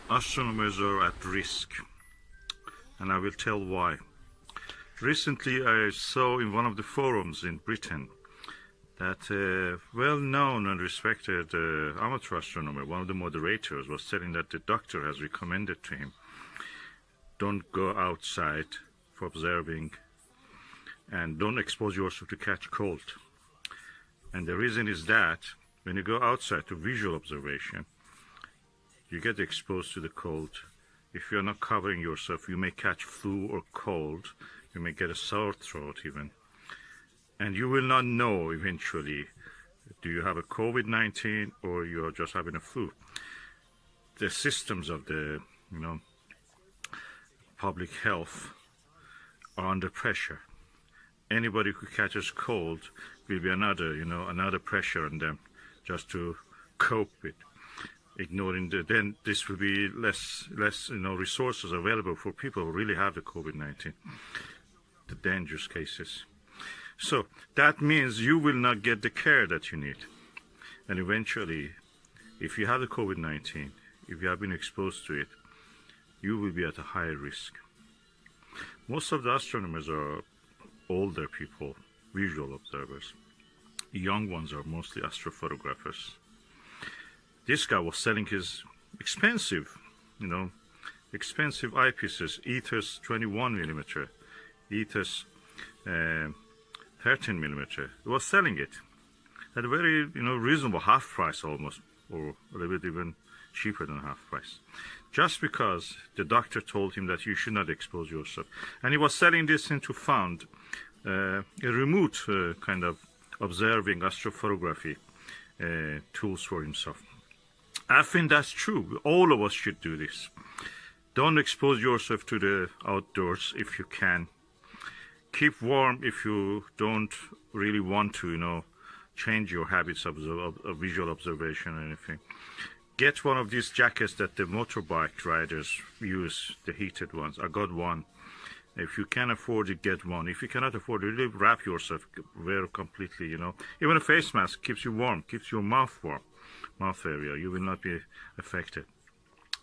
Astronomers are at risk, and I will tell why. Recently, I saw in one of the forums in Britain that a well-known and respected amateur astronomer, one of the moderators, was telling that the doctor has recommended to him, don't go outside for observing and don't expose yourself to catch cold. And the reason is that when you go outside to visual observation, you get exposed to the cold. If you're not covering yourself, you may catch flu or cold. You may get a sore throat even. And you will not know eventually, do you have a COVID-19 or you're just having a flu. The systems of the, public health are under pressure. Anybody who catches cold will be another pressure on them just to cope with. Ignoring then this will be less resources available for people who really have the COVID-19, the dangerous cases. So that means you will not get the care that you need. And eventually, if you have the COVID-19, if you have been exposed to it, you will be at a higher risk. Most of the astronomers are older people, visual observers. Young ones are mostly astrophotographers. This guy was selling his expensive eyepieces, Ethos 21mm, Ethos 13mm. He was selling it at a very, reasonable half price almost, or a little bit even cheaper than half price, just because the doctor told him that you should not expose yourself. And he was selling this into found a remote kind of observing astrophotography tools for himself. I think that's true. All of us should do this. Don't expose yourself to the outdoors if you can. Keep warm if you don't really want to, change your habits of visual observation or anything. Get one of these jackets that the motorbike riders use, the heated ones. I got one. If you can afford it, get one. If you cannot afford it, really wrap yourself, wear completely, Even a face mask keeps you warm, keeps your mouth warm. Mouth area, you will not be affected.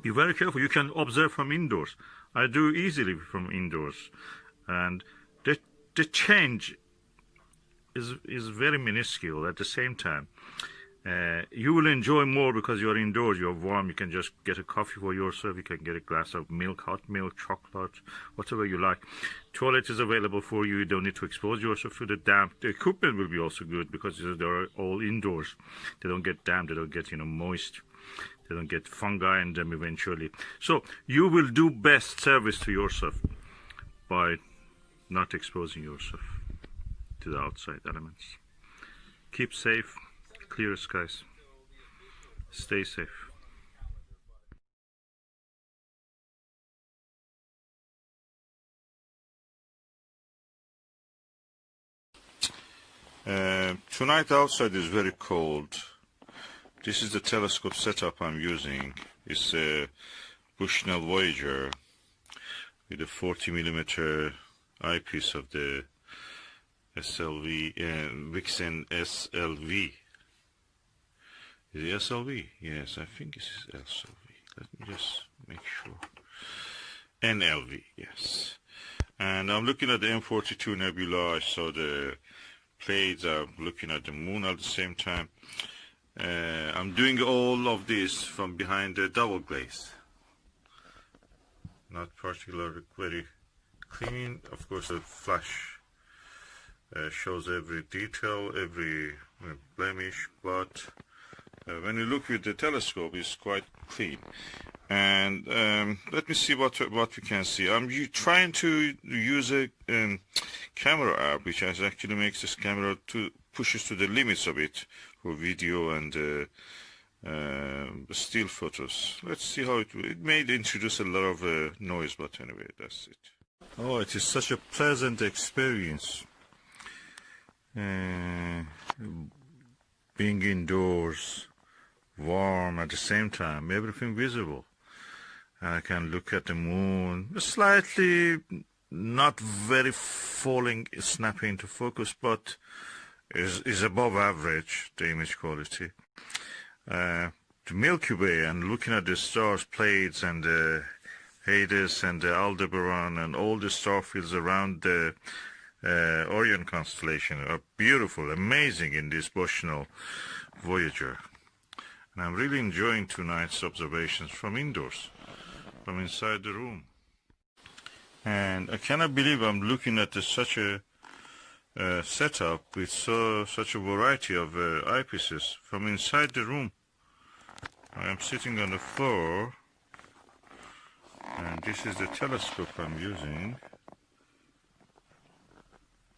Be very careful. You can observe from indoors. I do easily from indoors, and the change is very minuscule. At the same time, you will enjoy more because you're indoors. You're warm. You can just get a coffee for yourself. You can get a glass of milk, hot milk, chocolate, whatever you like. Toilet is available for you. You don't need to expose yourself to the damp. The equipment will be also good because they're all indoors. They don't get damp. They don't get moist. They don't get fungi in them eventually. So you will do best service to yourself by not exposing yourself to the outside elements. Keep safe. Clear skies. Stay safe. Tonight outside is very cold. This is the telescope setup I'm using. It's a Bushnell Voyager with a 40mm eyepiece of the SLV, Vixen SLV. Is it SLV? Yes, I think this is SLV. Let me just make sure. NLV, yes. And I'm looking at the M42 Nebula. I saw the plates. I'm looking at the moon at the same time. I'm doing all of this from behind the double glaze. Not particularly very clean. Of course, the flash shows every detail, every blemish, but when you look with the telescope, it's quite clean. And let me see what we can see. I'm trying to use a camera app, which actually makes this camera pushes to the limits of it for video and still photos. Let's see how it may introduce a lot of noise, but anyway, that's it. Oh, it is such a pleasant experience. Being indoors, warm at the same time, everything visible. I can look at the moon, slightly not very falling, snapping into focus, but is above average, the image quality. To the Milky Way and looking at the stars, Pleiades and Hades and Aldebaran and all the star fields around the Orion constellation are beautiful, amazing in this Bushnell Voyager. And I'm really enjoying tonight's observations from indoors, from inside the room. And I cannot believe I'm looking at such a setup with such a variety of eyepieces from inside the room. I am sitting on the floor, and this is the telescope I'm using,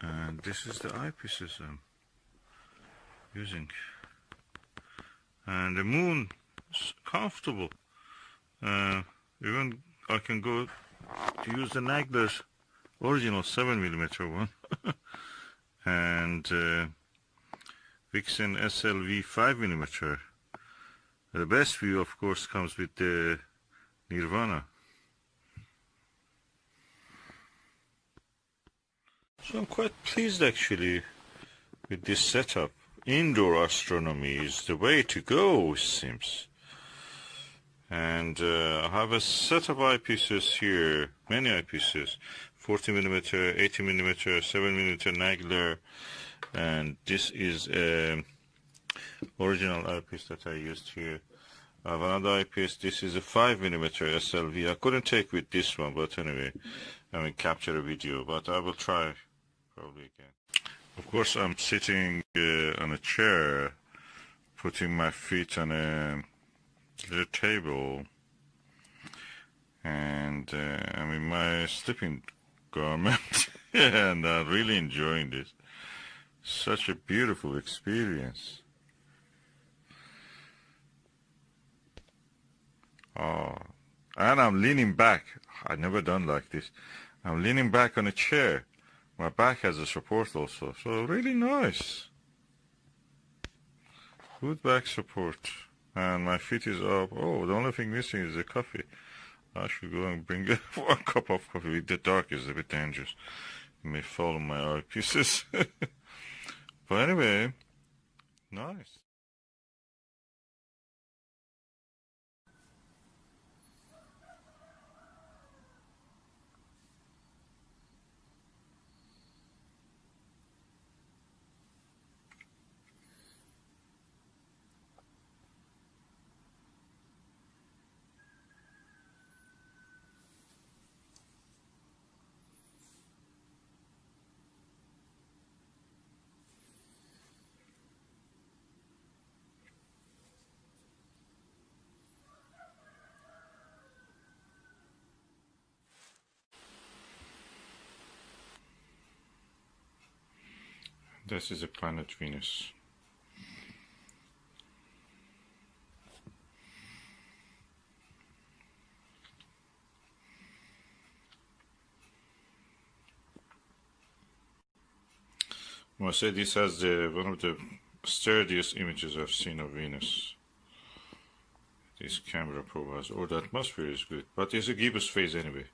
and this is the eyepieces I'm using. And the moon is comfortable. Even I can go to use the Nagler's original 7mm one and Vixen SLV 5mm. The best view, of course, comes with the Nirvana. So I'm quite pleased actually with this setup. Indoor astronomy is the way to go, it seems. And I have a set of eyepieces here, many eyepieces, 40mm, 80mm, 7mm Nagler, and this is original eyepiece that I used here. I have another eyepiece. This is a 5mm SLV. I couldn't take with this one, but anyway, I mean capture a video, but I will try probably again. Of course, I'm sitting on a chair, putting my feet on a little table, and I'm in my sleeping garment, and I'm really enjoying this. Such a beautiful experience. Oh, and I'm leaning back. I've never done like this. I'm leaning back on a chair. My back has a support also, so really nice. Good back support. And my feet is up. Oh, the only thing missing is the coffee. I should go and bring 1 cup of coffee. With the dark is a bit dangerous. It may fall on my eyepieces. But anyway, nice. This is a planet Venus. I must say this has one of the sturdiest images I've seen of Venus. This camera provides. Oh, the atmosphere is good, but it's a gibbous phase anyway.